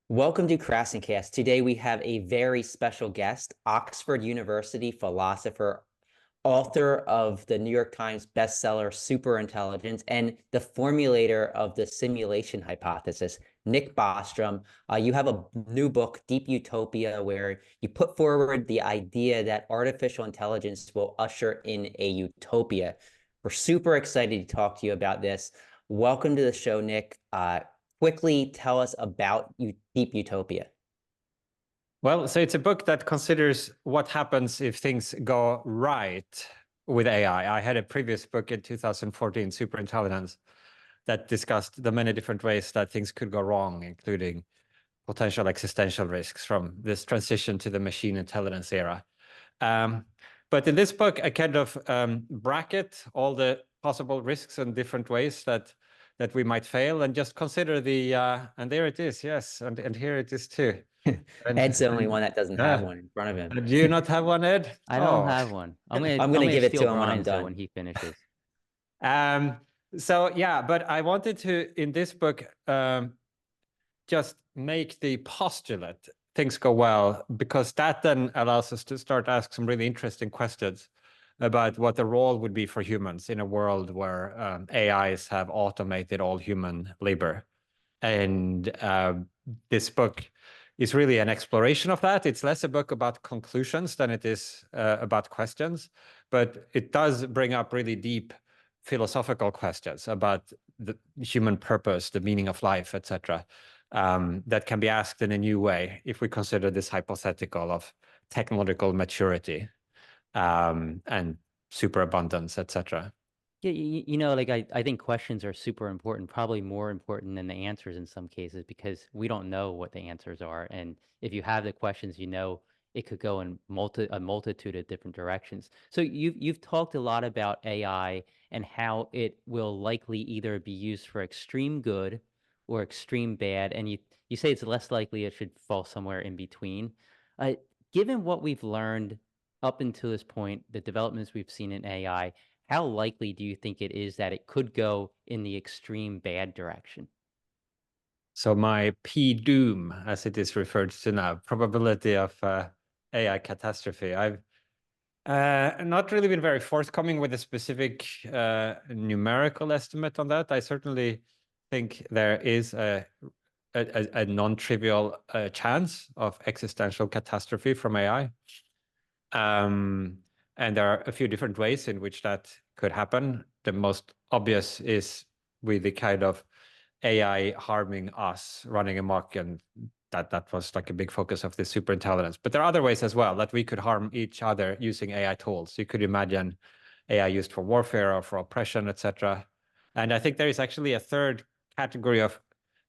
Welcome to Krassensteins. Today we have a very special guest, Oxford University philosopher, author of the New York Times bestseller Super-intelligence, and the formulator of the simulation hypothesis, Nick Bostrom. You have a new book, Deep Utopia, where you put forward the idea that artificial intelligence will usher in a utopia. We're super excited to talk to you about this. Welcome to the show, Nick. Quickly tell us about Deep Utopia. Well, so it's a book that considers what happens if things go right with AI. I had a previous book in 2014, Super-intelligence, that discussed the many different ways that things could go wrong, including potential existential risks from this transition to the machine intelligence era. Um, but in this book, I kind of bracket all the possible risks and different ways that we might fail, and just consider and there it is, yes, and here it is too. Ed's the only one that doesn't have Yeah. one in front of him. Do you not have one, Ed? I don't Oh. have one. I'm gonna I'm I'm gonna gonna give it to steal him when I'm Brian's though when done. he finishes. Um, so yeah, but I wanted to, in this book, just make the postulate things go well, because that then allows us to start asking some really interesting questions about what the role would be for humans in a world where AIs have automated all human labor. And this book is really an exploration of that. It's less a book about conclusions than it is about questions, but it does bring up really deep philosophical questions about the human purpose, the meaning of life, etc., that can be asked in a new way if we consider this hypothetical of technological maturity and superabundance, etc. Yeah, like I think questions are super important, probably more important than the answers in some cases, because we don't know what the answers are. And if you have the questions, it could go in a multitude of different directions. So you've talked a lot about AI and how it will likely either be used for extreme good or extreme bad, and you say it's less likely it should fall somewhere in between. Uh, Given what we've learned up until this point, the developments we've seen in AI, how likely do you think it is that it could go in the extreme bad direction? So my P-doom, as it is referred to now, probability of AI catastrophe. I've not really been very forthcoming with a specific numerical estimate on that. I certainly think there is a non-trivial chance of existential catastrophe from AI. And there are a few different ways in which that could happen. The most obvious is with the kind of AI harming us, running amok, and that was like a big focus of the superintelligence. But there are other ways as well that we could harm each other using AI tools. You could imagine AI used for warfare or for oppression, etc. And I think there is actually a third category of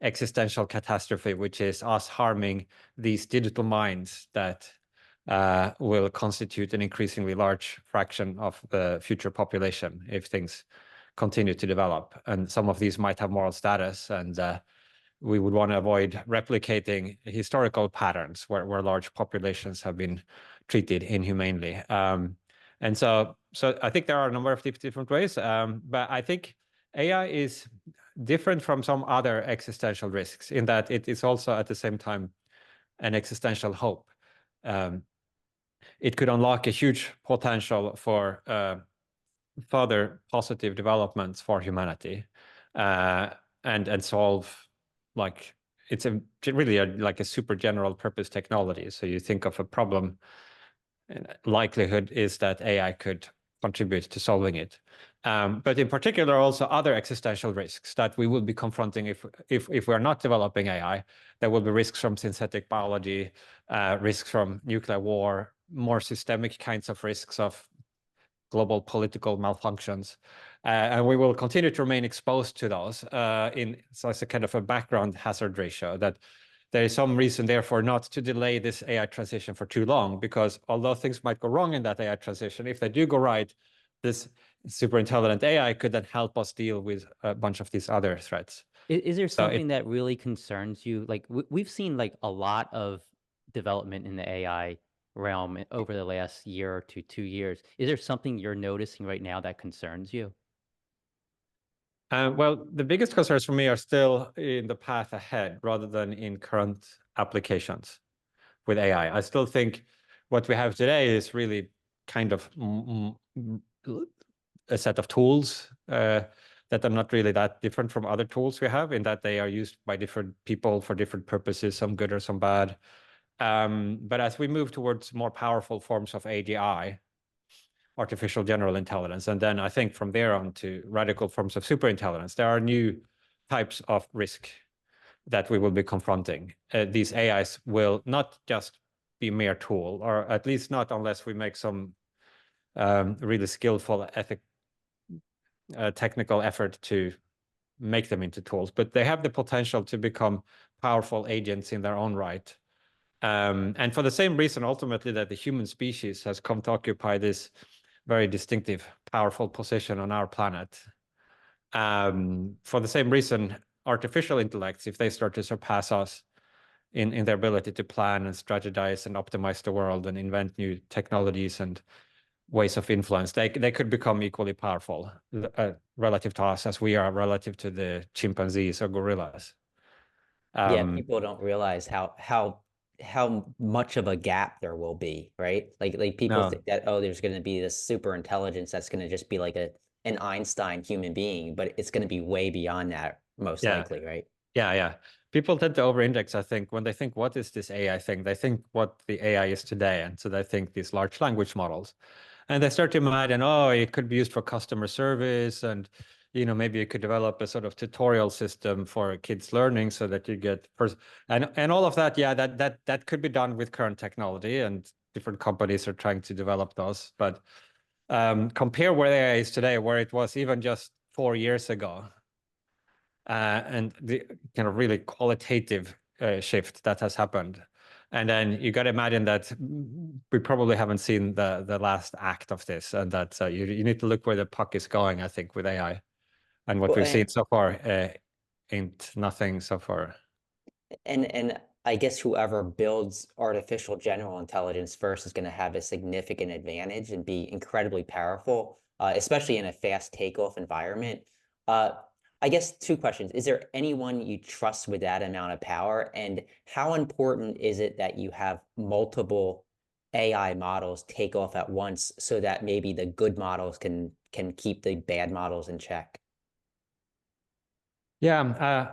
existential catastrophe, which is us harming these digital minds that will constitute an increasingly large fraction of the future population if things continue to develop. And some of these might have moral status, and we would want to avoid replicating historical patterns where large populations have been treated inhumanely. And so I think there are a number of different ways, but I think AI is different from some other existential risks in that it is also at the same time an existential hope. It could unlock a huge potential for further positive developments for humanity, and solve, like, it's really like a super general purpose technology. So you think of a problem, likelihood is that AI could contribute to solving it. But in particular, also other existential risks that we will be confronting if we're not developing AI. There will be risks from synthetic biology, risks from nuclear war, more systemic kinds of risks of global political malfunctions. And we will continue to remain exposed to those so as a kind of a background hazard ratio, that there is some reason, therefore, not to delay this AI transition for too long, because although things might go wrong in that AI transition, if they do go right, this super intelligent AI could then help us deal with a bunch of these other threats. Is there So something that really concerns you? Like we've seen like a lot of development in the AI realm over the last year to 2 years. Is there something you're noticing right now that concerns you? well, the biggest concerns for me are still in the path ahead rather than in current applications with AI. I still think what we have today is really kind of a set of tools that are not really that different from other tools we have, in that they are used by different people for different purposes, some good or some bad. But as we move towards more powerful forms of AGI, artificial general intelligence, and then I think from there on to radical forms of superintelligence, there are new types of risk that we will be confronting. These AIs will not just be mere tool, or at least not unless we make some really skillful technical effort to make them into tools, but they have the potential to become powerful agents in their own right. And for the same reason, ultimately, that the human species has come to occupy this very distinctive, powerful position on our planet. For the same reason, artificial intellects, if they start to surpass us in their ability to plan and strategize and optimize the world and invent new technologies and ways of influence, they could become equally powerful relative to us as we are relative to the chimpanzees or gorillas. Yeah, people don't realize how much of a gap there will be, right? Like people No. think that, oh, there's going to be this super intelligence that's going to just be like an Einstein human being, but it's going to be way beyond that, most likely, right? Yeah. People tend to over-index, I think, when they think, what is this AI thing? They think what the AI is today. And so they think these large language models. And they start to imagine, oh, it could be used for customer service, and maybe you could develop a sort of tutorial system for kids learning so that you get and all of that. Yeah, that could be done with current technology, and different companies are trying to develop those. But compare where AI is today, where it was even just 4 years ago, and the kind of really qualitative shift that has happened. And then you got to imagine that we probably haven't seen the last act of this, and that you need to look where the puck is going, I think, with AI. And what Well, we've seen so far ain't nothing so far. and I guess whoever builds artificial general intelligence first is going to have a significant advantage and be incredibly powerful, especially in a fast takeoff environment. Uh, I guess two questions. Is there anyone you trust with that amount of power? And how important is it that you have multiple AI models take off at once so that maybe the good models can keep the bad models in check? Yeah,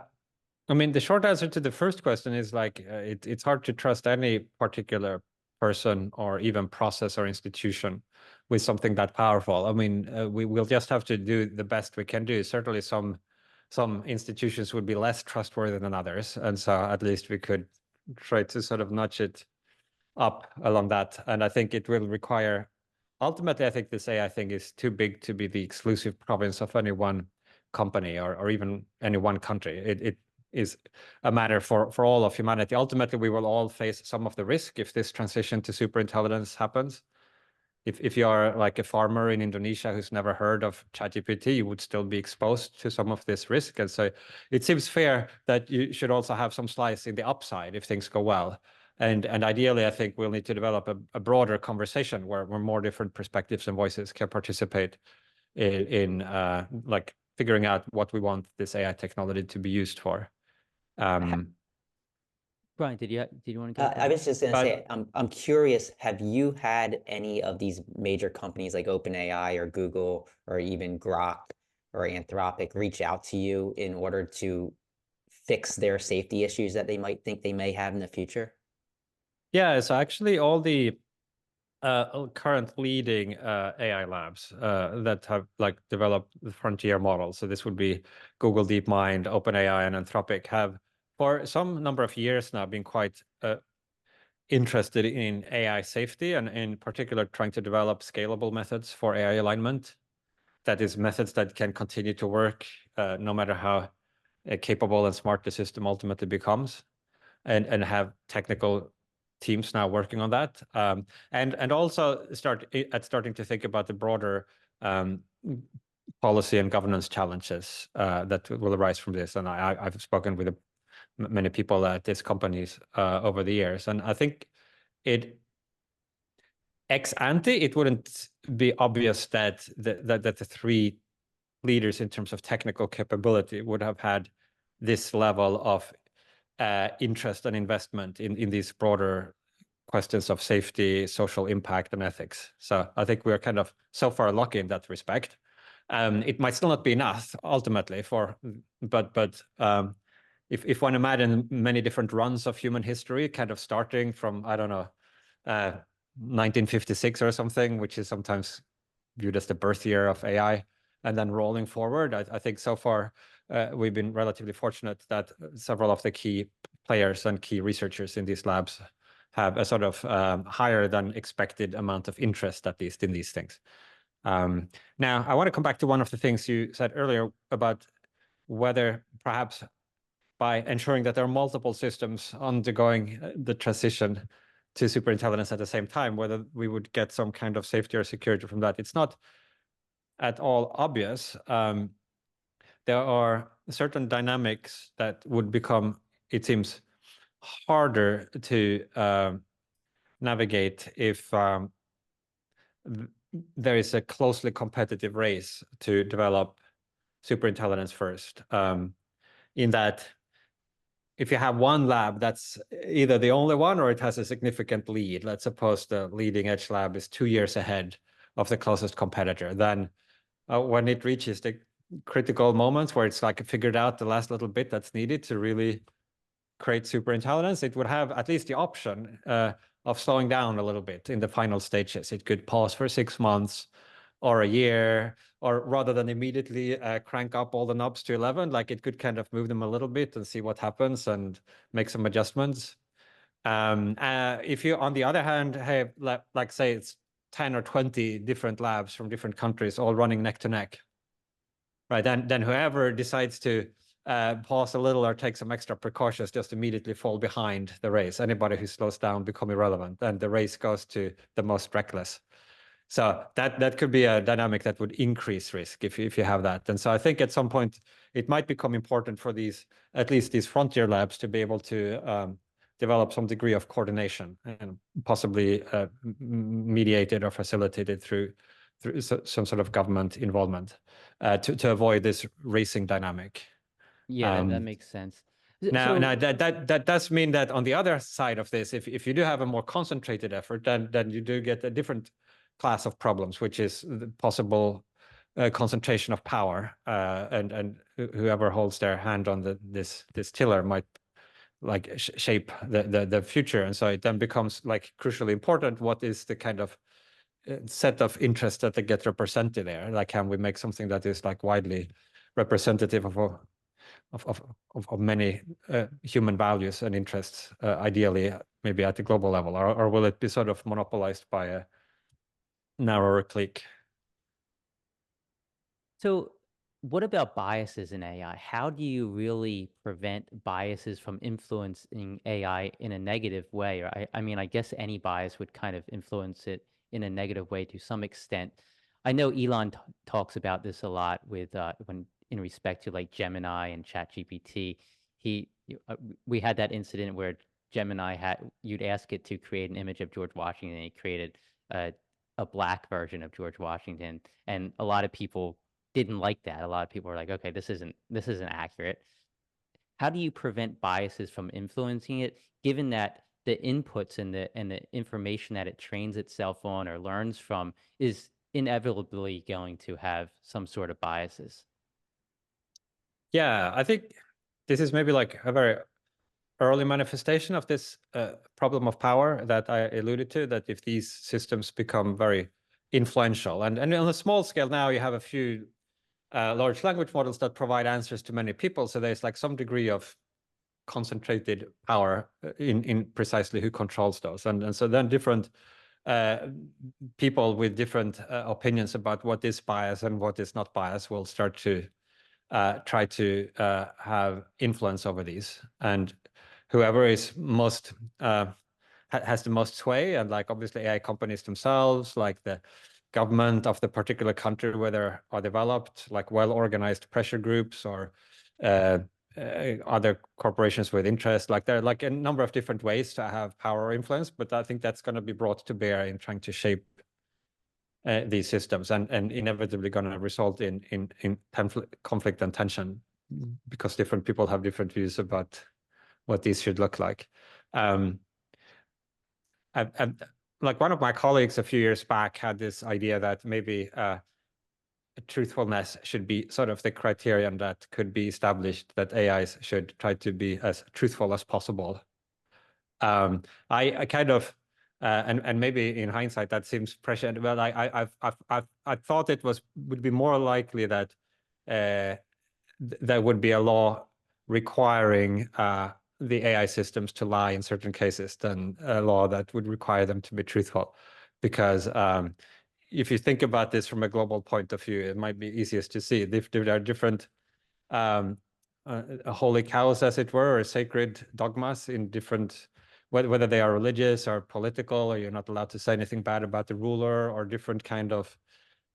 I mean, the short answer to the first question is like it's hard to trust any particular person or even process or institution with something that powerful. I mean, we will just have to do the best we can do. Certainly, some institutions would be less trustworthy than others, and so at least we could try to sort of nudge it up along that. And I think it will require. Ultimately, I think this AI thing is too big to be the exclusive province of any one company or even any one country. It is a matter for all of humanity. Ultimately, we will all face some of the risk if this transition to superintelligence happens. If you are like a farmer in Indonesia who's never heard of ChatGPT, you would still be exposed to some of this risk. And so it seems fair that you should also have some slice in the upside if things go well. And ideally, I think we'll need to develop a broader conversation where more different perspectives and voices can participate in like figuring out what we want this AI technology to be used for. Brian, did you want to go? I was just going to say, But I'm curious, have you had any of these major companies like OpenAI or Google or even Grok or Anthropic reach out to you in order to fix their safety issues that they might think they may have in the future? yeah, so actually all the current leading AI labs that have like developed the frontier models, so this would be Google DeepMind, OpenAI, and Anthropic, have for some number of years now been quite interested in AI safety, and in particular trying to develop scalable methods for AI alignment. That is, methods that can continue to work no matter how capable and smart the system ultimately becomes, and have technical teams now working on that, and also starting to think about the broader policy and governance challenges that will arise from this. And I've spoken with many people at these companies over the years, and I think ex ante it wouldn't be obvious that the three leaders in terms of technical capability would have had this level of interest and investment in these broader questions of safety, social impact, and ethics. So I think we're kind of so far lucky in that respect. It might still not be enough ultimately but if one imagines many different runs of human history, kind of starting from, I don't know, 1956 or something, which is sometimes viewed as the birth year of AI, and then rolling forward, I think so far we've been relatively fortunate that several of the key players and key researchers in these labs have a sort of higher than expected amount of interest, at least in these things. Now, I want to come back to one of the things you said earlier about whether perhaps by ensuring that there are multiple systems undergoing the transition to superintelligence at the same time, whether we would get some kind of safety or security from that. It's not at all obvious. There are certain dynamics that would become, it seems, harder to navigate if there is a closely competitive race to develop superintelligence first. In that, if you have one lab that's either the only one or it has a significant lead, let's suppose the leading edge lab is 2 years ahead of the closest competitor, then when it reaches the critical moments where it's like figured out the last little bit that's needed to really create superintelligence, it would have at least the option of slowing down a little bit in the final stages. It could pause for 6 months or a year, or rather than immediately crank up all the knobs to 11, like it could kind of move them a little bit and see what happens and make some adjustments. If you, on the other hand, have like say it's 10 or 20 different labs from different countries all running neck to neck, right? Then whoever decides to pause a little or take some extra precautions just immediately fall behind the race. Anybody who slows down become irrelevant, and the race goes to the most reckless. So that could be a dynamic that would increase risk if you have that. And so I think at some point it might become important for these, at least these frontier labs, to be able to develop some degree of coordination, and possibly mediated or facilitated through some sort of government involvement to avoid this racing dynamic. Yeah, that makes sense. Now that does mean that on the other side of this, if you do have a more concentrated effort, then you do get a different class of problems, which is the possible concentration of power, and whoever holds their hand on this tiller might like shape the future. And so it then becomes like crucially important, what is the kind of set of interests that they get represented there? Like, can we make something that is like widely representative of many human values and interests, ideally maybe at the global level, or will it be sort of monopolized by a narrower clique? So what about biases in AI? How do you really prevent biases from influencing AI in a negative way? Or I mean, I guess any bias would kind of influence it in a negative way to some extent. I know Elon talks about this a lot with when in respect to like Gemini and ChatGPT. We had that incident where Gemini you'd ask it to create an image of George Washington, and it created a black version of George Washington, and a lot of people didn't like that. A lot of people were like, okay, this isn't accurate. How do you prevent biases from influencing it, given that the inputs and the information that it trains itself on or learns from is inevitably going to have some sort of biases? Yeah, I think this is maybe like a very early manifestation of this problem of power that I alluded to, that if these systems become very influential, and on a small scale now you have a few large language models that provide answers to many people, so there's like some degree of concentrated power in precisely who controls those, and so then different people with different opinions about what is bias and what is not bias will start to try to have influence over these, and whoever is most has the most sway, and like obviously AI companies themselves, like the government of the particular country where they are developed, like well-organized pressure groups, or other corporations with interest. Like there are like a number of different ways to have power or influence, but I think that's going to be brought to bear in trying to shape these systems, and inevitably going to result in conflict and tension, because different people have different views about what these should look like. Like one of my colleagues a few years back had this idea that maybe truthfulness should be sort of the criterion that could be established, that AIs should try to be as truthful as possible. I kind of and maybe in hindsight that seems prescient. Well, I thought it would be more likely that there would be a law requiring the AI systems to lie in certain cases than a law that would require them to be truthful, because if you think about this from a global point of view, it might be easiest to see if there are different holy cows, as it were, or sacred dogmas in different, whether they are religious or political, or you're not allowed to say anything bad about the ruler, or different kind of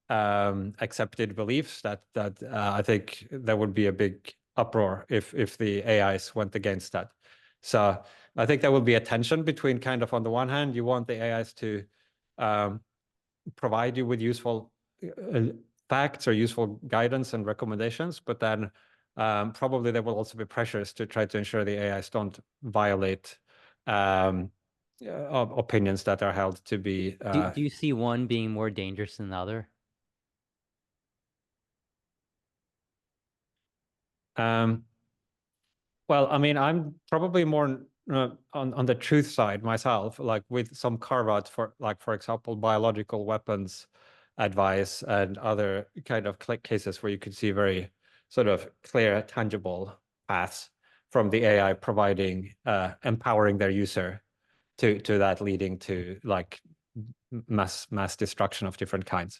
accepted beliefs, that I think there would be a big uproar if the AIs went against that. So I think there will be a tension between kind of, on the one hand, you want the AIs to provide you with useful facts or useful guidance and recommendations, but then probably there will also be pressures to try to ensure the AIs don't violate opinions that are held to be. Do you see one being more dangerous than the other? Well, I mean, I'm probably more on the truth side myself, like with some carve-outs for, like, for example, biological weapons advice and other kind of cases where you could see very sort of clear, tangible paths from the AI providing, empowering their user to that, leading to like mass destruction of different kinds.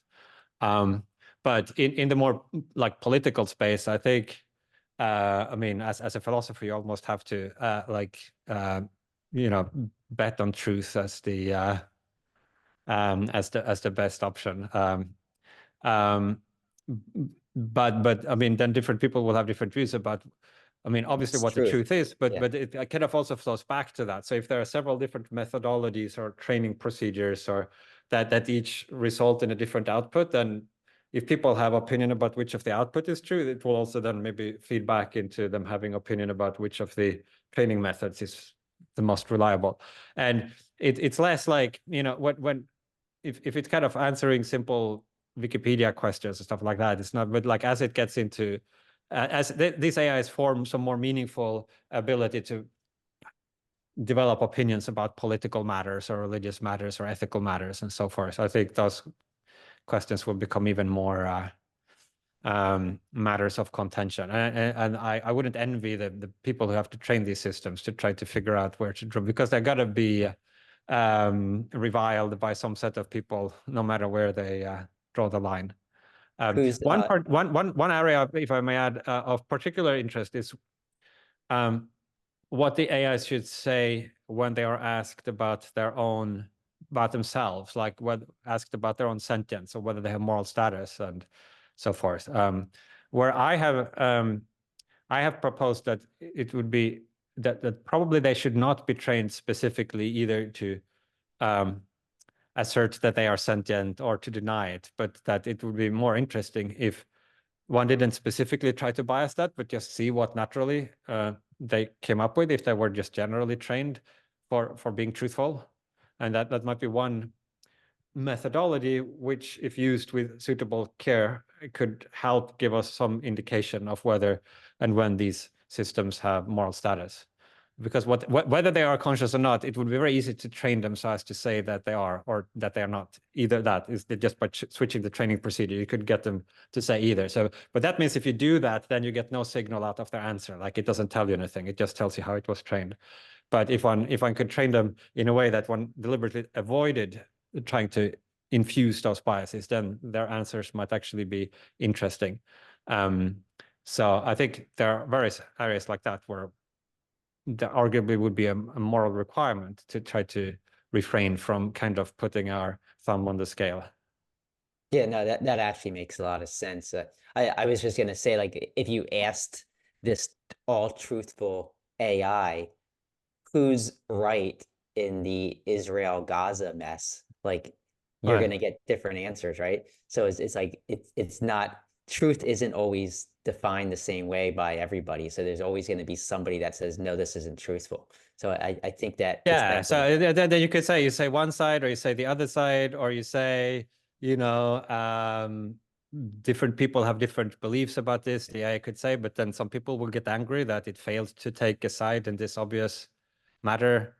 But in the more like political space, I think, I mean, as a philosopher, you almost have to bet on truth as the best option. But I mean, then different people will have different views about, I mean, obviously what the truth is, but it kind of also flows back to that. So if there are several different methodologies or training procedures, or that each result in a different output, then if people have opinion about which of the output is true, it will also then maybe feed back into them having opinion about which of the training methods is the most reliable. And it's less like, you know, if it's kind of answering simple Wikipedia questions and stuff like that, it's not. But like as it gets into these AIs form some more meaningful ability to develop opinions about political matters or religious matters or ethical matters and so forth. So I think those questions will become even more matters of contention. And I wouldn't envy the people who have to train these systems to try to figure out where to draw, because they're gotta be reviled by some set of people, no matter where they draw the line. One area, if I may add, of particular interest is what the AI should say when they are asked about themselves, like asked about their own sentience, or whether they have moral status and so forth. Where I have proposed that it would be that probably they should not be trained specifically either to assert that they are sentient or to deny it, but that it would be more interesting if one didn't specifically try to bias that, but just see what naturally they came up with, if they were just generally trained for being truthful. And that might be one methodology which, if used with suitable care, could help give us some indication of whether and when these systems have moral status. Because whether they are conscious or not, it would be very easy to train them so as to say that they are, or that they are not. Either that is just by switching the training procedure, you could get them to say either. So, but that means if you do that, then you get no signal out of their answer. Like it doesn't tell you anything. It just tells you how it was trained. But if one could train them in a way that one deliberately avoided trying to infuse those biases, then their answers might actually be interesting. So I think there are various areas like that where there arguably would be a moral requirement to try to refrain from kind of putting our thumb on the scale. Yeah, no, that actually makes a lot of sense. I was just gonna say, like, if you asked this all truthful AI, who's right in the Israel-Gaza mess, like you're Right. gonna get different answers, right? So it's like it's not, truth isn't always defined the same way by everybody. So there's always going to be somebody that says, no, this isn't truthful. So I think that it's Yeah, so definitely then you say one side, or you say the other side, or you say, you know, different people have different beliefs about this, the AI could say, but then some people will get angry that it failed to take a side in this obvious matter.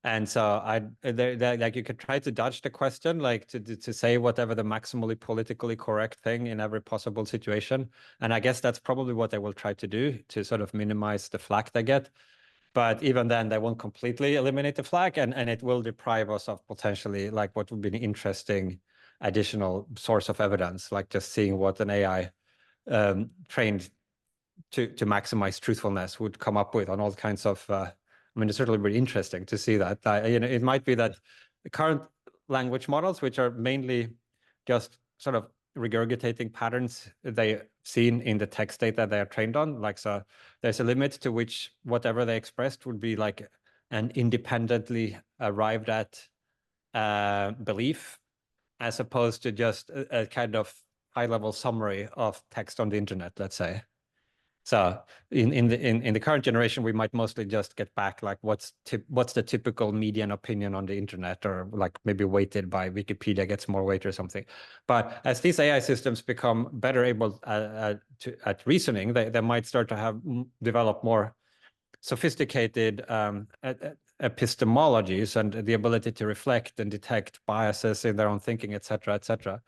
And so like you could try to dodge the question, like to say whatever the maximally politically correct thing in every possible situation. And I guess that's probably what they will try to do to sort of minimize the flack they get. But even then, they won't completely eliminate the flag, and it will deprive us of potentially like what would be an interesting additional source of evidence, like just seeing what an AI trained to maximize truthfulness would come up with on all kinds of. I mean, it's certainly very interesting to see that. You know, it might be that the current language models, which are mainly just sort of regurgitating patterns they seen in the text data they are trained on, like, so there's a limit to which whatever they expressed would be like an independently arrived at belief, as opposed to just a kind of high level summary of text on the internet, let's say. So in the current generation, we might mostly just get back like what's the typical median opinion on the internet, or like maybe weighted by Wikipedia gets more weight or something. But as these AI systems become better able at reasoning, they might start to have develop more sophisticated epistemologies and the ability to reflect and detect biases in their own thinking, et cetera, et cetera.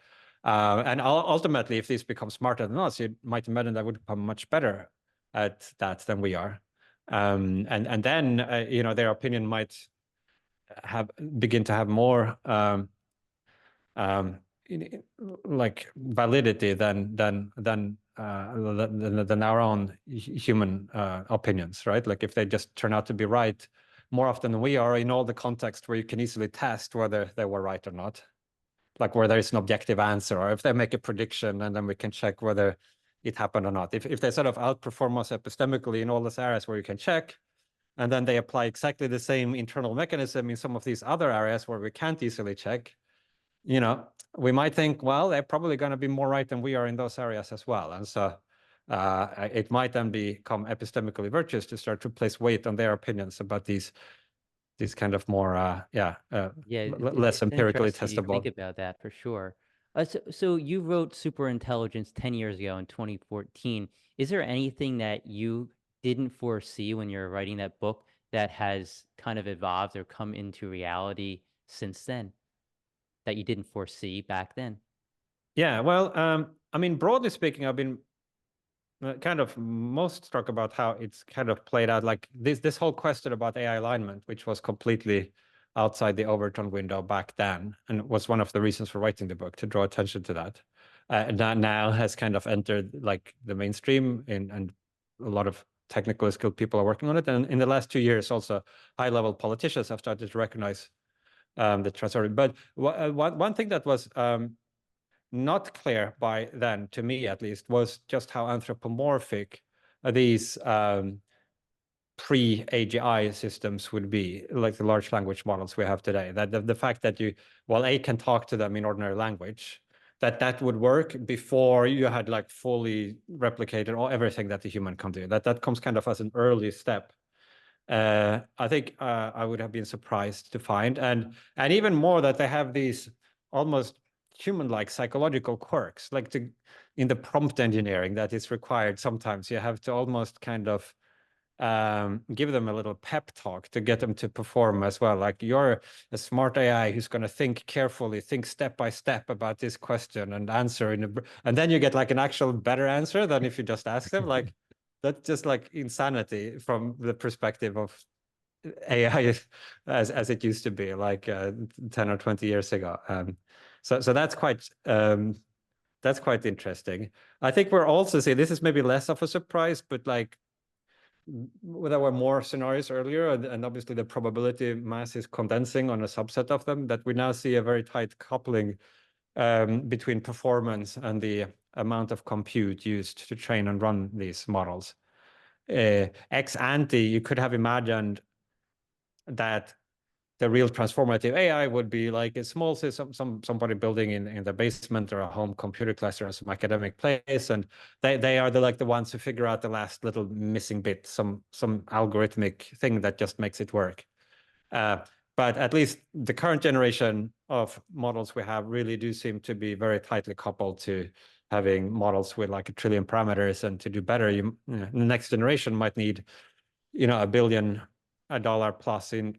And ultimately, if these become smarter than us, you might imagine that would become much better at that than we are. And then, you know, their opinion might begin to have more like validity than our own human opinions, right? Like if they just turn out to be right more often than we are in all the contexts where you can easily test whether they were right or not, like where there's an objective answer, or if they make a prediction and then we can check whether it happened or not. If they sort of outperform us epistemically in all those areas where you can check, and then they apply exactly the same internal mechanism in some of these other areas where we can't easily check, you know, we might think, well, they're probably going to be more right than we are in those areas as well. And so it might then become epistemically virtuous to start to place weight on their opinions about these kind of more, less It's empirically interesting you think testable. about that for sure. So you wrote Superintelligence 10 years ago in 2014. Is there anything that you didn't foresee when you were writing that book that has kind of evolved or come into reality since then that you didn't foresee back then? Yeah, well, I mean, broadly speaking, I've been kind of most struck about how it's kind of played out, like this whole question about AI alignment, which was completely outside the Overton window back then, and was one of the reasons for writing the book, to draw attention to that. And that now has kind of entered like the mainstream, and a lot of technically skilled people are working on it. And in the last 2 years, also high-level politicians have started to recognize the transfer. But one thing that was not clear by then, to me at least, was just how anthropomorphic these pre-AGI systems would be, like the large language models we have today. That the fact that while A can talk to them in ordinary language, that would work before you had like fully replicated everything that the human can do. That comes kind of as an early step. I think I would have been surprised to find, and even more that they have these almost human-like psychological quirks, like in the prompt engineering that is required. Sometimes you have to almost kind of give them a little pep talk to get them to perform as well. Like, you're a smart AI who's going to think carefully, think step by step about this question and answer and then you get like an actual better answer than if you just ask them. Like, that's just like insanity from the perspective of AI as it used to be like 10 or 20 years ago. So that's quite interesting. I think we're also seeing, this is maybe less of a surprise, but like there were more scenarios earlier, and obviously the probability mass is condensing on a subset of them, that we now see a very tight coupling between performance and the amount of compute used to train and run these models. Ex ante, you could have imagined that the real transformative AI would be like a small system, somebody building in the basement or a home computer cluster or some academic place, and they are the ones who figure out the last little missing bit, some algorithmic thing that just makes it work. But at least the current generation of models we have really do seem to be very tightly coupled to having models with like 1 trillion parameters, and to do better, the next generation might need, $1 billion plus in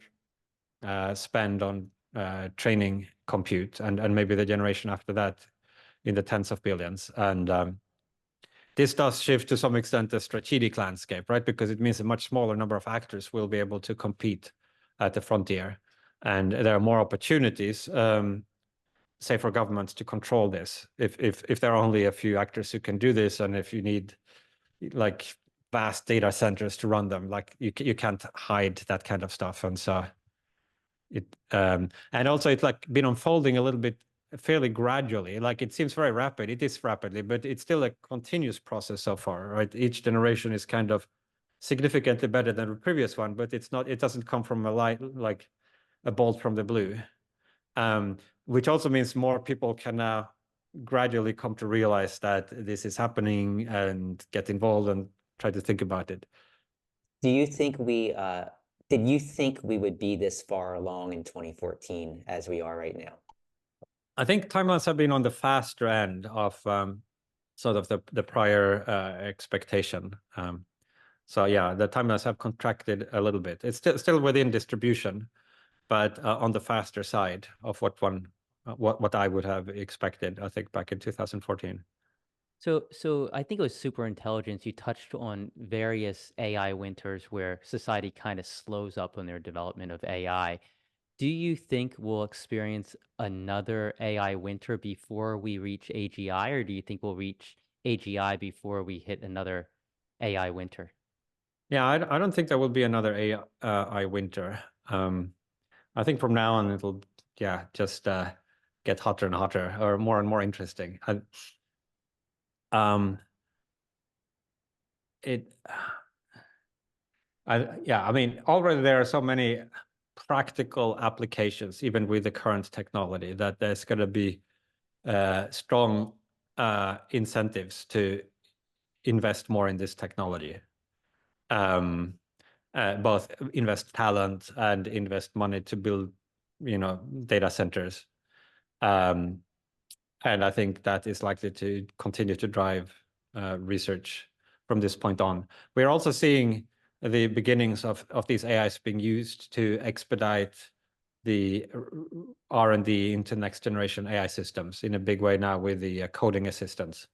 spend on training compute, and maybe the generation after that in the tens of billions. And this does shift to some extent the strategic landscape, right? Because it means a much smaller number of actors will be able to compete at the frontier, and there are more opportunities, say, for governments to control this. If there are only a few actors who can do this, and if you need like vast data centers to run them, like you can't hide that kind of stuff. And so and also it's like been unfolding a little bit fairly gradually. Like it seems very rapid. It is rapidly, but it's still a continuous process so far, right? Each generation is kind of significantly better than the previous one, but it doesn't come from like a bolt from the blue. Which also means more people can now gradually come to realize that this is happening and get involved and try to think about it. Do you think did you think we would be this far along in 2014 as we are right now? I think timelines have been on the faster end of sort of the prior expectation. So yeah, the timelines have contracted a little bit. It's still within distribution, but on the faster side of what I would have expected, I think, back in 2014. So I think it was Super-intelligence. You touched on various AI winters where society kind of slows up on their development of AI. Do you think we'll experience another AI winter before we reach AGI, or do you think we'll reach AGI before we hit another AI winter? Yeah, I don't think there will be another AI winter. I think from now on it'll just get hotter and hotter, or more and more interesting. I mean, already there are so many practical applications, even with the current technology, that there's going to be strong incentives to invest more in this technology. Both invest talent and invest money to build, data centers. And I think that is likely to continue to drive research from this point on. We're also seeing the beginnings of these AIs being used to expedite the R&D into next generation AI systems in a big way now, with the coding assistants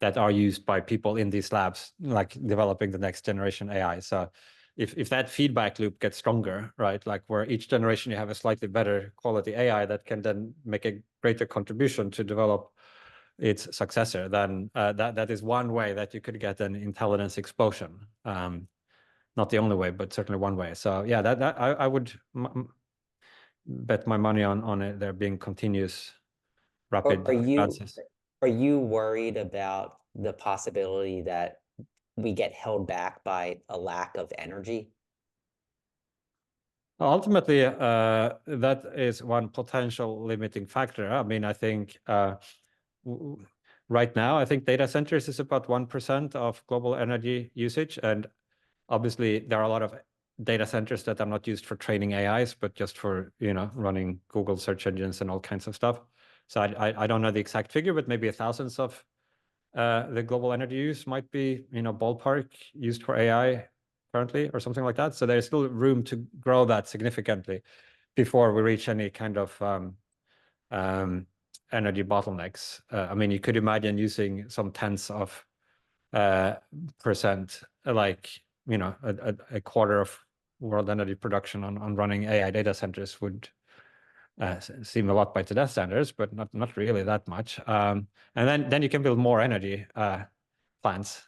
that are used by people in these labs, like developing the next generation AI. So if that feedback loop gets stronger, right, like where each generation you have a slightly better quality AI that can then make a greater contribution to develop its successor, then that is one way that you could get an intelligence explosion. Not the only way, but certainly one way. So yeah, that I would bet my money on it there being continuous rapid advances. Are you worried about the possibility that we get held back by a lack of energy? Ultimately, that is one potential limiting factor. I mean, I think right now, I think data centers is about 1% of global energy usage. And obviously, there are a lot of data centers that are not used for training AIs, but just for, running Google search engines and all kinds of stuff. So I don't know the exact figure, but maybe thousands of the global energy use might be, ballpark used for AI currently, or something like that. So there's still room to grow that significantly before we reach any kind of energy bottlenecks. I mean, you could imagine using some tens of percent, like, a quarter of world energy production on running AI data centers would seem a lot by today's standards, but not really that much. And then you can build more energy plants,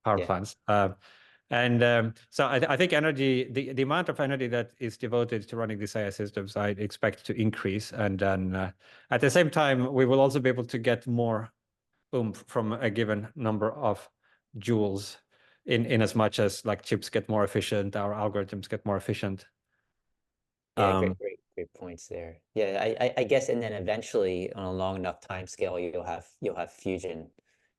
power plants. So I think energy, the amount of energy that is devoted to running these AI systems, I expect to increase. And then at the same time, we will also be able to get more oomph from a given number of joules, in as much as like chips get more efficient, our algorithms get more efficient. Yeah, Um, great points there. Yeah, I guess, and then eventually on a long enough time scale, you'll have fusion,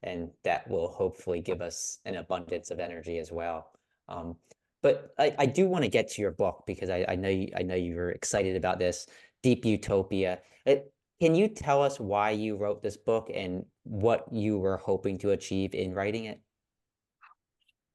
and that will hopefully give us an abundance of energy as well. Um, but I do want to get to your book because I know you were excited about this, Deep Utopia. Can you tell us why you wrote this book and what you were hoping to achieve in writing it?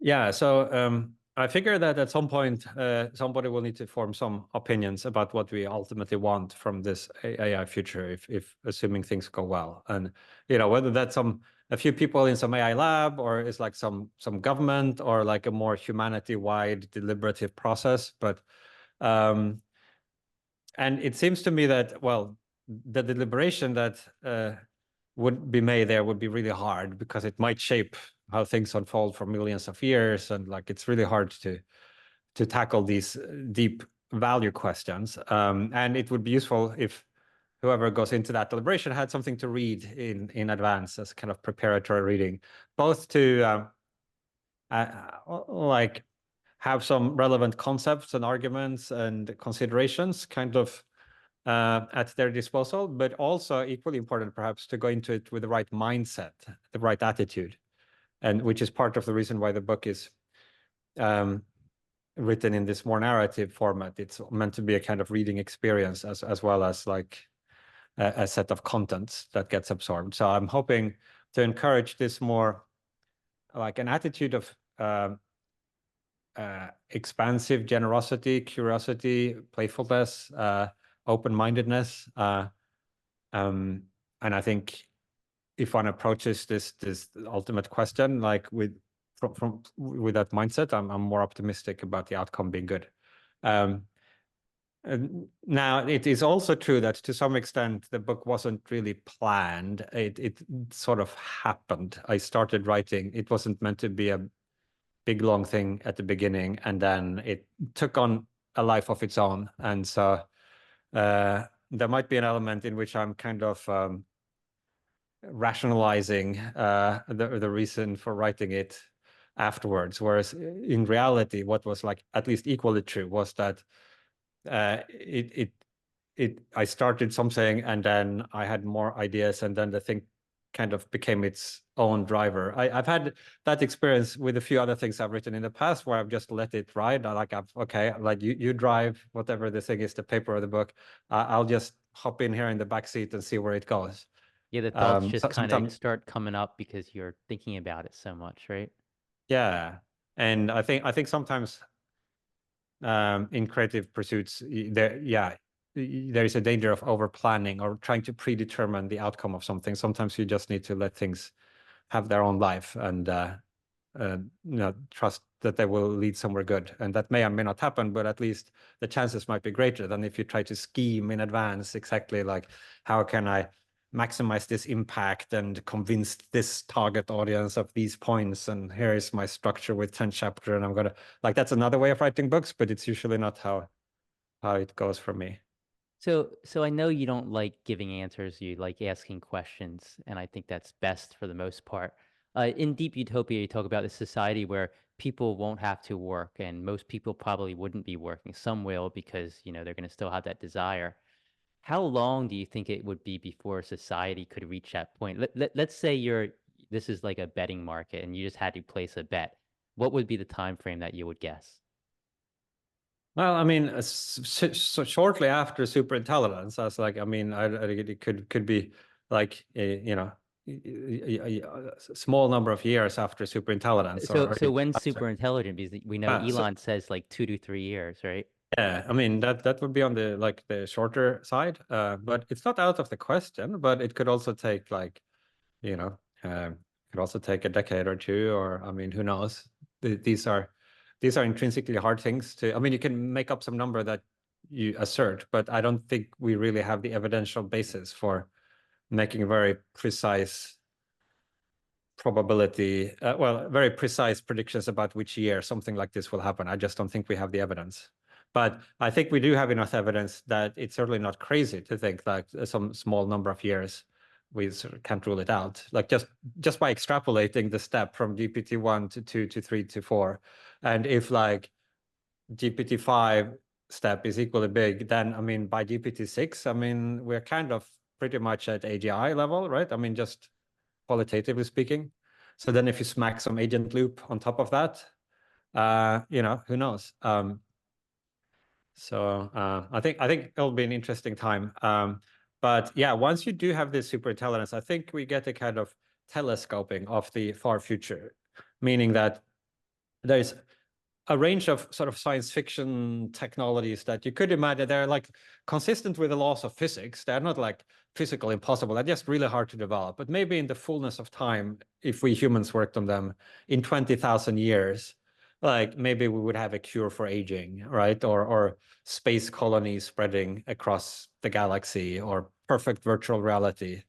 Yeah, so I figure that at some point somebody will need to form some opinions about what we ultimately want from this AI future, if assuming things go well, and whether that's a few people in some AI lab, or it's like some government, or like a more humanity-wide deliberative process. But and it seems to me that, well, the deliberation that would be made there would be really hard, because it might shape how things unfold for millions of years, and like it's really hard to tackle these deep value questions. And it would be useful if whoever goes into that deliberation had something to read in advance as kind of preparatory reading, both to like have some relevant concepts and arguments and considerations kind of at their disposal, but also equally important perhaps to go into it with the right mindset, the right attitude, and which is part of the reason why the book is written in this more narrative format. It's meant to be a kind of reading experience as well as like a set of contents that gets absorbed. So I'm hoping to encourage this more like an attitude of expansive generosity, curiosity, playfulness, open-mindedness. And I think if one approaches this ultimate question like with that mindset, I'm more optimistic about the outcome being good. Now, it is also true that to some extent the book wasn't really planned. It sort of happened. I started writing. It wasn't meant to be a big long thing at the beginning, and then it took on a life of its own. And so there might be an element in which I'm kind of rationalizing the reason for writing it afterwards, whereas in reality what was like at least equally true was that I started something, and then I had more ideas, and then the thing kind of became its own driver. I've had that experience with a few other things I've written in the past, where I've just let it ride. Okay, like you drive whatever the thing is, the paper or the book. I'll just hop in here in the back seat and see where it goes. Yeah, the thoughts just kind of Sometimes, start coming up because you're thinking about it so much, right? yeah, and I think sometimes in creative pursuits, there is a danger of over planning or trying to predetermine the outcome of something. Sometimes you just need to let things have their own life, and trust that they will lead somewhere good. And that may or may not happen, but at least the chances might be greater than if you try to scheme in advance exactly like, how can I maximize this impact and convince this target audience of these points, and here is my structure with 10 chapters, and I'm gonna, like, that's another way of writing books, but it's usually not how it goes for me. So I know you don't like giving answers, you like asking questions, and I think that's best for the most part. In Deep Utopia, you talk about a society where people won't have to work, and most people probably wouldn't be working. Some will because, they're going to still have that desire. How long do you think it would be before society could reach that point? Let's say this is like a betting market and you just had to place a bet. What would be the time frame that you would guess? Well, I mean, so shortly after superintelligence, I was like, I mean, it could be like a small number of years after superintelligence, So or so when's super intelligent? Because we know so Elon says like 2 to 3 years, right? yeah, I mean that would be on the shorter side, but it's not out of the question. But it could also take like you know, could also take a decade or two, or I mean, who knows? These are intrinsically hard things to. I mean, you can make up some number that you assert, but I don't think we really have the evidential basis for making very precise probability, very precise predictions about which year something like this will happen. I just don't think we have the evidence. But I think we do have enough evidence that it's certainly not crazy to think like some small number of years, we sort of can't rule it out. Like just by extrapolating the step from GPT-1 to 2 to 3 to 4. And if like GPT-5 step is equally big, then, I mean, by GPT-6, I mean, we're kind of pretty much at AGI level, right? I mean, just qualitatively speaking. So then if you smack some agent loop on top of that, you know, who knows? So I think it'll be an interesting time. But yeah, once you do have this super intelligence, I think we get a kind of telescoping of the far future, meaning that there's a range of sort of science fiction technologies that you could imagine. They're like consistent with the laws of physics. They're not like physical impossible. They're just really hard to develop. But maybe in the fullness of time, if we humans worked on them in 20,000 years, like maybe we would have a cure for aging, right? Or space colonies spreading across the galaxy, or perfect virtual reality,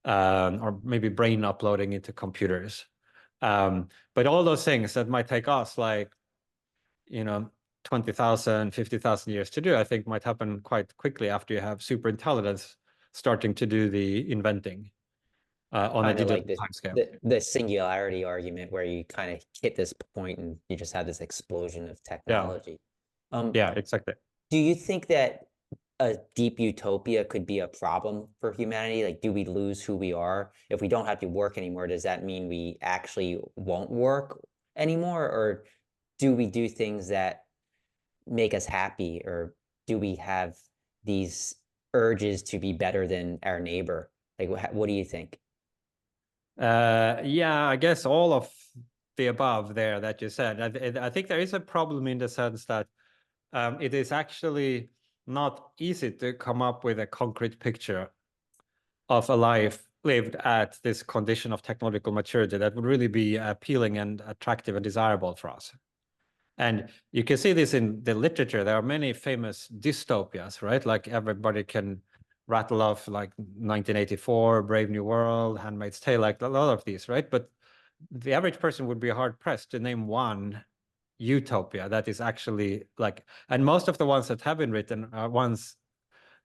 or maybe brain uploading into computers. But all those things that might take us like, you know, 20,000, 50,000 years to do, I think might happen quite quickly after you have super intelligence starting to do the inventing on a Kind of digital like timescale. the singularity argument, where you kind of hit this point and you just have this explosion of Yeah, technology. yeah, exactly. Do you think that a deep utopia could be a problem for humanity? Like, do we lose who we are? If we don't have to work anymore, does that mean we actually won't work anymore? Or do we do things that make us happy? Or do we have these urges to be better than our neighbor? Like, what do you think? Yeah, I guess all of the above there that you said. I think there is a problem in the sense that it is actually not easy to come up with a concrete picture of a life lived at this condition of technological maturity that would really be appealing and attractive and desirable for us. And you can see this in the literature. There are many famous dystopias, right? Like everybody can rattle off like 1984, Brave New World, Handmaid's Tale, like a lot of these, right? But the average person would be hard pressed to name one utopia that is actually like, and most of the ones that have been written are ones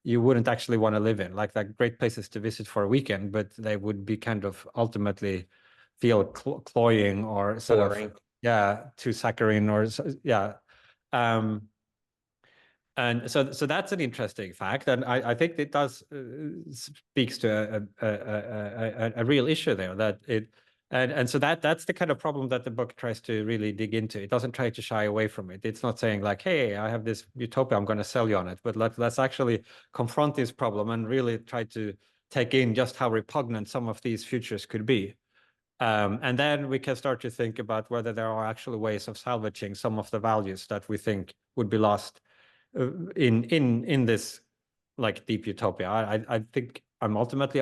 you wouldn't actually want to live in, like great places to visit for a weekend, but they would be kind of ultimately feel cloying or sort Boring. of, yeah, too saccharine or yeah. And so that's an interesting fact, and I think it does speaks to a real issue there, that it and so that's the kind of problem that the book tries to really dig into. It doesn't try to shy away from it. It's not saying like, hey, I have this utopia, I'm going to sell you on it, but let's actually confront this problem and really try to take in just how repugnant some of these futures could be. And then we can start to think about whether there are actually ways of salvaging some of the values that we think would be lost in this like deep utopia. I think I'm ultimately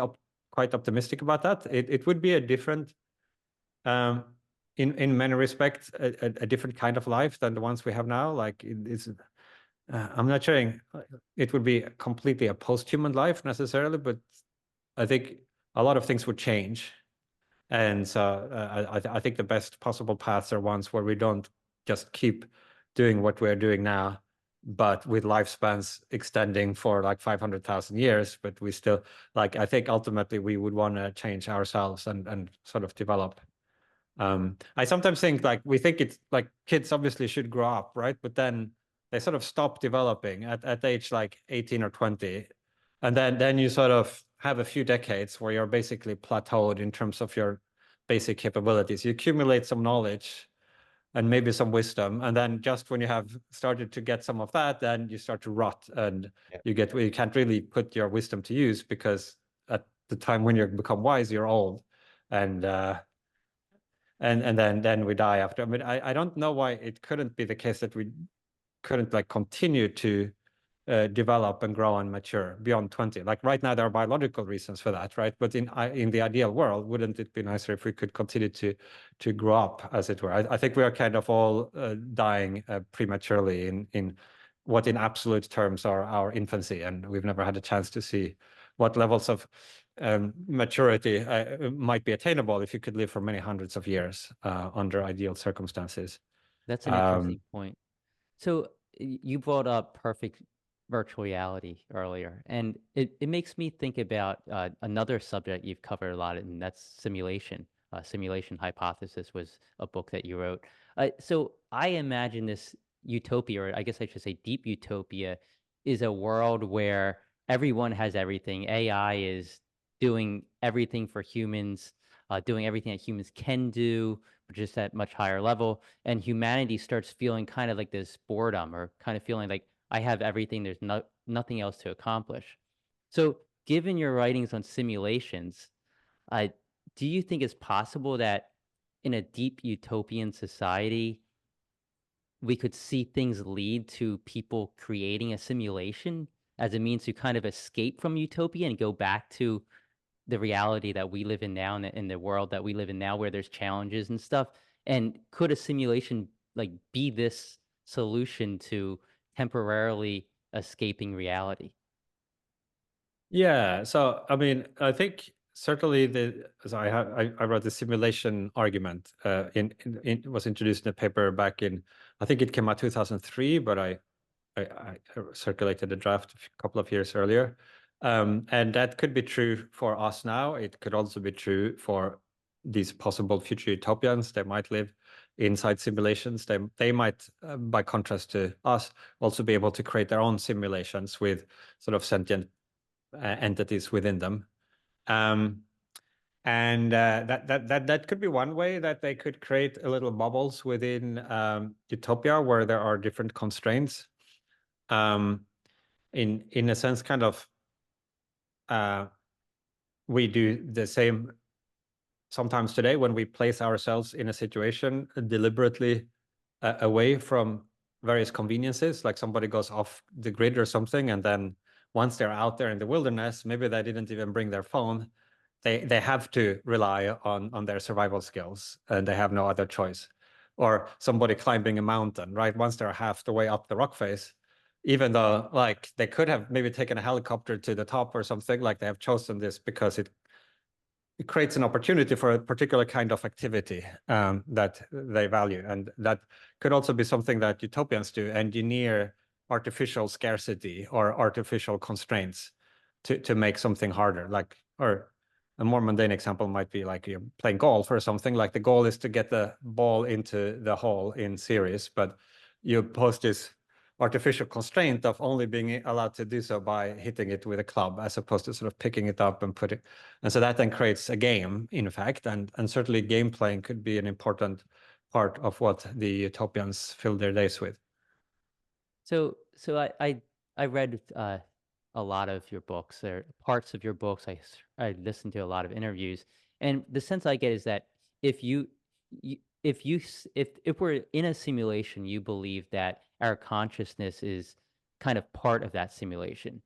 quite optimistic about that. It would be a different, in many respects, a different kind of life than the ones we have now. Like it's, I'm not saying it would be completely a post-human life necessarily, but I think a lot of things would change. And so I think the best possible paths are ones where we don't just keep doing what we're doing now, but with lifespans extending for like 500,000 years. But we still, like, I think ultimately we would want to change ourselves and sort of develop. I sometimes think like we think it's like kids obviously should grow up, right? But then they sort of stop developing at age like 18 or 20. And then you sort of have a few decades where you're basically plateaued in terms of your basic capabilities. You accumulate some knowledge and maybe some wisdom. And then just when you have started to get some of that, then you start to rot and you can't really put your wisdom to use, because at the time when you become wise, you're old. And then we die after. I mean, I don't know why it couldn't be the case that we couldn't like continue to develop and grow and mature beyond 20. Like right now, there are biological reasons for that, right? But in the ideal world, wouldn't it be nicer if we could continue to grow up, as it were? I think we are kind of all dying prematurely in what in absolute terms are our infancy, and we've never had a chance to see what levels of maturity might be attainable if you could live for many hundreds of years under ideal circumstances. That's an interesting point. So you brought up perfect virtual reality earlier, and it makes me think about another subject you've covered a lot, and that's simulation. Simulation Hypothesis was a book that you wrote. So I imagine this utopia, or I guess I should say deep utopia, is a world where everyone has everything. AI is doing everything for humans, doing everything that humans can do, but just at much higher level. And humanity starts feeling kind of like this boredom, or kind of feeling like I have everything. There's nothing else to accomplish. So, given your writings on simulations, uh, do you think it's possible that in a deep utopian society, we could see things lead to people creating a simulation as a means to kind of escape from utopia and go back to the reality that we live in now, in the world that we live in now, where there's challenges and stuff? And could a simulation like be this solution to temporarily escaping reality? Yeah. So, I mean, I think certainly so I wrote the simulation argument it was introduced in a paper back in, I think it came out 2003, but I circulated the draft a couple of years earlier. And that could be true for us now. It could also be true for these possible future utopians. They might live inside simulations. They might, by contrast to us, also be able to create their own simulations with sort of sentient entities within them. And that could be one way that they could create a little bubbles within utopia where there are different constraints. In a sense, kind of, we do the same sometimes today when we place ourselves in a situation deliberately away from various conveniences, like somebody goes off the grid or something, and then once they're out there in the wilderness, maybe they didn't even bring their phone. They have to rely on their survival skills, and they have no other choice. Or somebody climbing a mountain, right? Once they're half the way up the rock face, even though like they could have maybe taken a helicopter to the top or something, like they have chosen this because it creates an opportunity for a particular kind of activity that they value. And that could also be something that utopians do, engineer artificial scarcity or artificial constraints to make something harder. Like, or a more mundane example might be like you're playing golf or something. Like the goal is to get the ball into the hole in series, but you pose this artificial constraint of only being allowed to do so by hitting it with a club, as opposed to sort of picking it up and putting. And so that then creates a game, in fact, and certainly game playing could be an important part of what the utopians fill their days with. So I read a lot of your books, or parts of your books. I listened to a lot of interviews, and the sense I get is that if if we're in a simulation, you believe that our consciousness is kind of part of that simulation.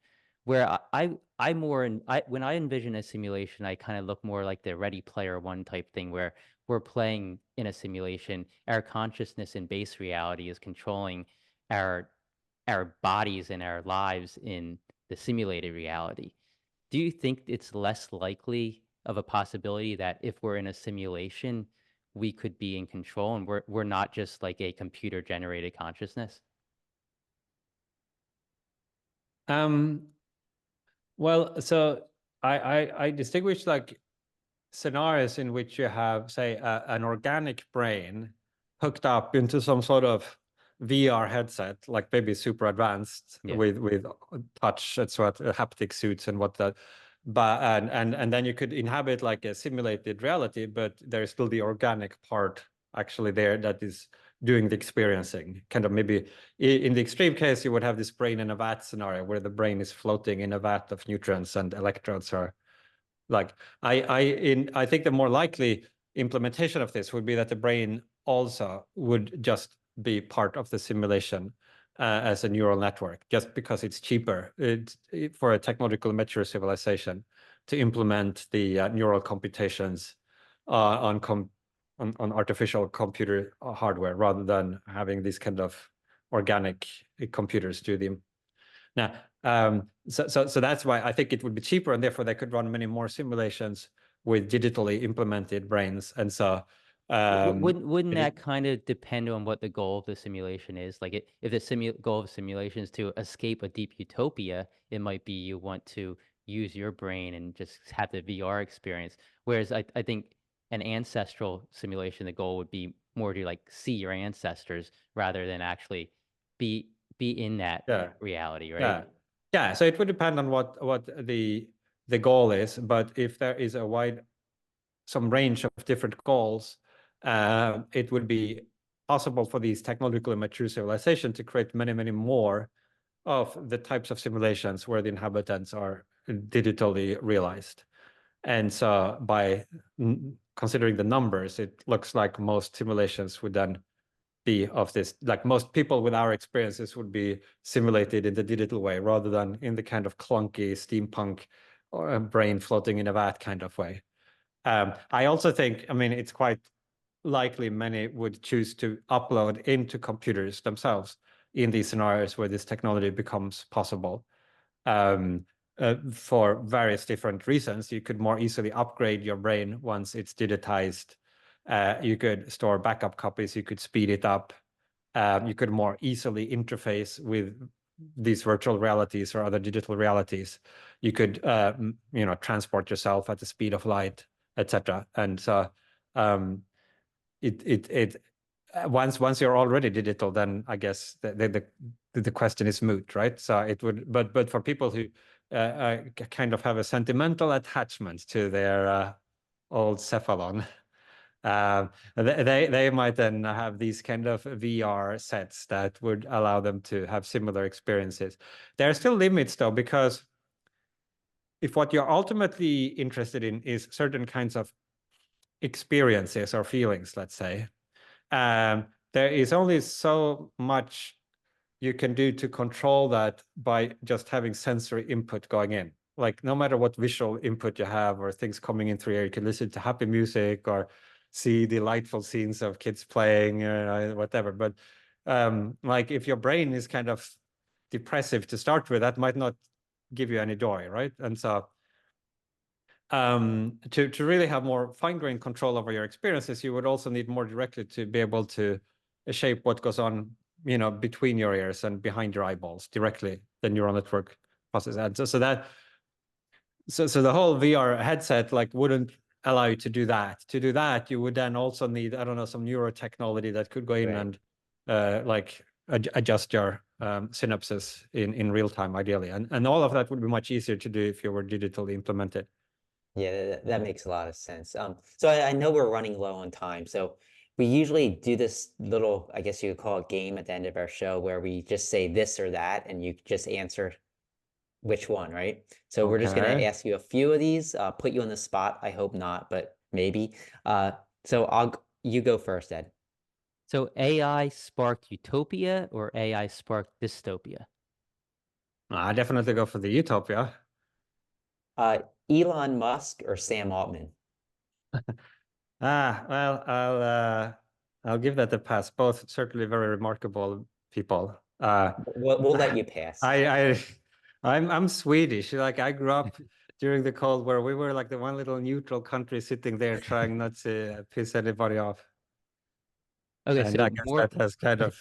Where I more in I when I envision a simulation, I kind of look more like the Ready Player One type thing, where we're playing in a simulation. Our consciousness in base reality is controlling our bodies and our lives in the simulated reality. Do you think it's less likely of a possibility that if we're in a simulation, we could be in control and we're not just like a computer generated consciousness? Well, so I distinguish like scenarios in which you have, say, an organic brain hooked up into some sort of VR headset, like maybe super advanced, Yeah. with touch, and sort of haptic suits and what that. But and then you could inhabit like a simulated reality, but there's still the organic part actually there that is doing the experiencing. Kind of maybe in the extreme case, you would have this brain in a vat scenario where the brain is floating in a vat of nutrients and electrodes are like, I think the more likely implementation of this would be that the brain also would just be part of the simulation as a neural network, just because it's cheaper for a technologically mature civilization to implement the neural computations on artificial computer hardware, rather than having these kind of organic computers do them. Now, so that's why I think it would be cheaper, and therefore they could run many more simulations with digitally implemented brains. And so, Wouldn't that kind of depend on what the goal of the simulation is? Like, if the goal of the simulation is to escape a deep utopia, it might be you want to use your brain and just have the VR experience. Whereas I think an ancestral simulation, the goal would be more to like see your ancestors rather than actually be in that Yeah. reality, right? Yeah. Yeah. So it would depend on what the goal is, but if there is some range of different goals, it would be possible for these technologically mature civilizations to create many, many more of the types of simulations where the inhabitants are digitally realized. And so by considering the numbers, it looks like most simulations would then be of this, like most people with our experiences would be simulated in the digital way rather than in the kind of clunky steampunk or a brain floating in a vat kind of way. I also think, I mean, it's quite likely many would choose to upload into computers themselves in these scenarios where this technology becomes possible. For various different reasons, you could more easily upgrade your brain once it's digitized. You could store backup copies, you could speed it up. You could more easily interface with these virtual realities or other digital realities. You could, transport yourself at the speed of light, etc. And so, once you're already digital, then I guess the question is moot, right? So it would, but for people who kind of have a sentimental attachment to their old cephalon, they might then have these kind of VR sets that would allow them to have similar experiences. There are still limits though, because if what you're ultimately interested in is certain kinds of experiences or feelings, let's say, there is only so much you can do to control that by just having sensory input going in. Like no matter what visual input you have or things coming in through here, you can listen to happy music or see delightful scenes of kids playing or whatever. But like if your brain is kind of depressive to start with, that might not give you any joy, right? And so to really have more fine-grained control over your experiences, you would also need more directly to be able to shape what goes on, between your ears and behind your eyeballs directly, the neural network process. And so the whole VR headset like wouldn't allow you to do that. To do that, you would then also need, I don't know, some neurotechnology that could go in Right. and adjust your synapses in real time, ideally. And all of that would be much easier to do if you were digitally implemented. Yeah, that makes a lot of sense. So I know we're running low on time, so we usually do this little, I guess you could call it game at the end of our show where we just say this or that, and you just answer which one, right? So we're just gonna Okay. ask you a few of these, put you on the spot. I hope not, but maybe. So you go first, Ed. So AI sparked utopia or AI sparked dystopia? I definitely go for the Utopia. Uh, Elon Musk or Sam Altman? Well, I'll give that a pass. Both certainly very remarkable people. We'll let you pass. I'm Swedish. Like I grew up during the Cold War. We were like the one little neutral country sitting there trying not to piss anybody off. Okay, And I so guess more that has kind of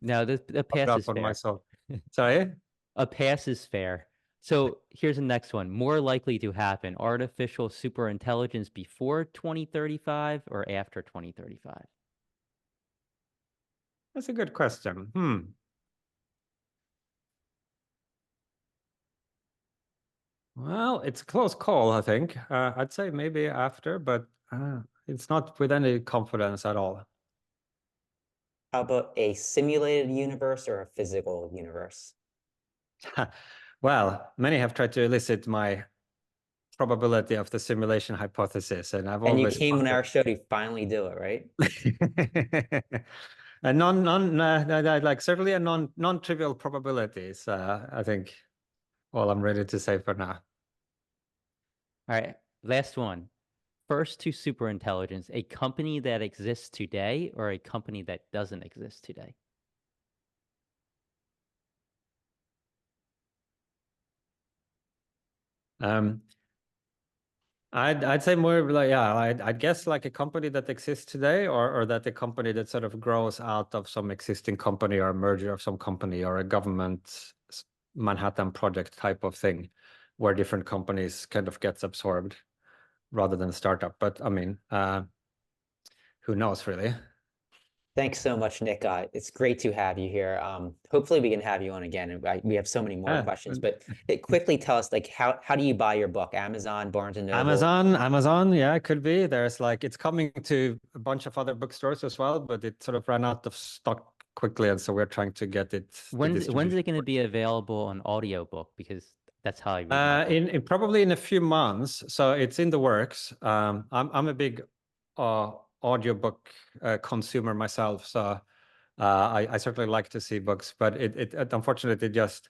no, the rubbed pass up is on my fair. soul. Sorry? A pass is fair. So here's the next one. More likely to happen, artificial superintelligence before 2035 or after 2035? That's a good question. Well, it's a close call, I think. I'd say maybe after, but it's not with any confidence at all. How about a simulated universe or a physical universe? Well, many have tried to elicit my probability of the simulation hypothesis, and I've And you always came on our wondered. show to finally do it, right? A like certainly a non-trivial probabilities. I think all I'm ready to say for now. All right, last one. First to superintelligence, a company that exists today or a company that doesn't exist today? Um, I'd say more like, yeah, I'd guess like a company that exists today, or that the company that sort of grows out of some existing company or a merger of some company or a government Manhattan Project type of thing, where different companies kind of gets absorbed rather than startup. But I mean, who knows really? Thanks so much, Nick. It's great to have you here. Hopefully we can have you on again. And we have so many more Yeah. questions, but quickly tell us, like, how do you buy your book? Amazon, Barnes and Noble? Amazon, yeah, it could be. There's like it's coming to a bunch of other bookstores as well, but it sort of ran out of stock quickly, and so we're trying to get it the When's distribution it going to works. be available on audiobook? Because that's how I read my book. In probably in a few months, so it's in the works. I'm a big audiobook consumer myself, so I certainly like to see books, but it unfortunately just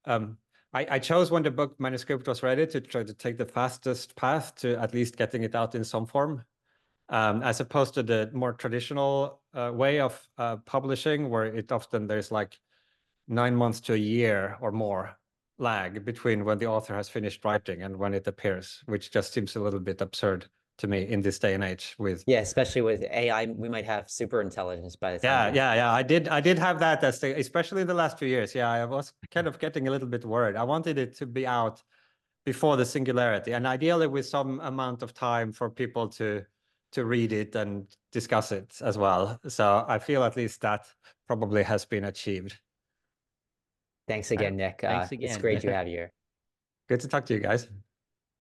I chose when the book manuscript was ready to try to take the fastest path to at least getting it out in some form, as opposed to the more traditional way of publishing, where it often there's like 9 months to a year or more lag between when the author has finished writing and when it appears, which just seems a little bit absurd to me in this day and age with Yeah, especially with AI, we might have super intelligence by the yeah, time. yeah, yeah. I did have that as especially in the last few years. Yeah, I was kind of getting a little bit worried. I wanted it to be out before the singularity, and ideally with some amount of time for people to read it and discuss it as well. So I feel at least that probably has been achieved. Thanks Right. again, Nick. Thanks It's again. great to have you here. Good to talk to you guys.